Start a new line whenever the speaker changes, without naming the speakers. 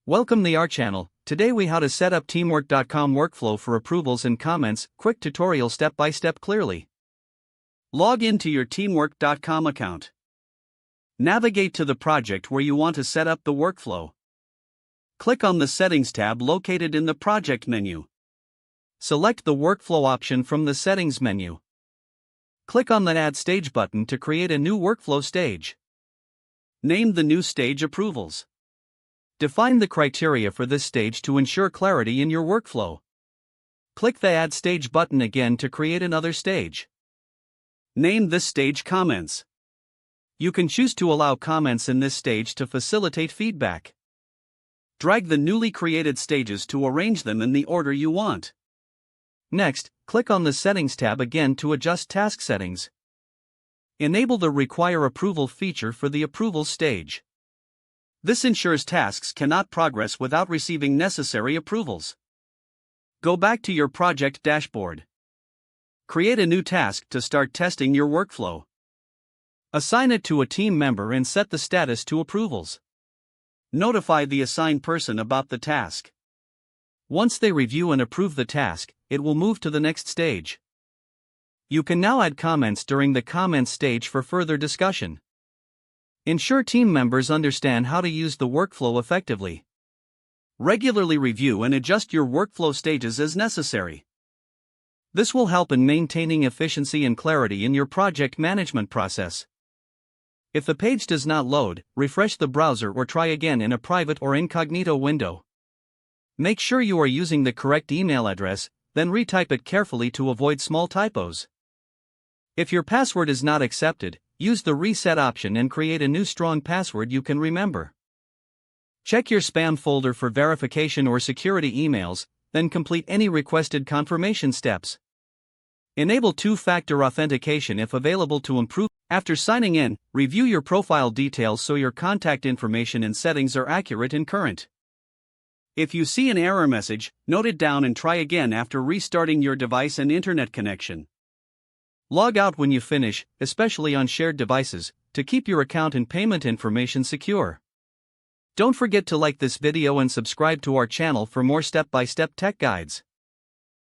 Welcome to our channel. Today we how to set up teamwork.com workflow for approvals and comments, quick tutorial step by step clearly. Log into your teamwork.com account. Navigate to the project where you want to set up the workflow. Click on the Settings tab located in the Project menu. Select the Workflow option from the Settings menu. Click on the Add Stage button to create a new workflow stage. Name the new stage Approvals. Define the criteria for this stage to ensure clarity in your workflow. Click the Add Stage button again to create another stage. Name this stage Comments. You can choose to allow comments in this stage to facilitate feedback. Drag the newly created stages to arrange them in the order you want. Next, click on the Settings tab again to adjust task settings. Enable the Require Approval feature for the Approvals stage. This ensures tasks cannot progress without receiving necessary approvals. Go back to your project dashboard. Create a new task to start testing your workflow. Assign it to a team member and set the status to Approvals. Notify the assigned person about the task. Once they review and approve the task, it will move to the next stage. You can now add comments during the comments stage for further discussion. Ensure team members understand how to use the workflow effectively. Regularly review and adjust your workflow stages as necessary. This will help in maintaining efficiency and clarity in your project management process. If the page does not load, refresh the browser or try again in a private or incognito window. Make sure you are using the correct email address, then retype it carefully to avoid small typos. If your password is not accepted, use the reset option and create a new strong password you can remember. Check your spam folder for verification or security emails, then complete any requested confirmation steps. Enable two-factor authentication if available to improve. After signing in, review your profile details so your contact information and settings are accurate and current. If you see an error message, note it down and try again after restarting your device and internet connection. Log out when you finish, especially on shared devices, to keep your account and payment information secure. Don't forget to like this video and subscribe to our channel for more step-by-step tech guides.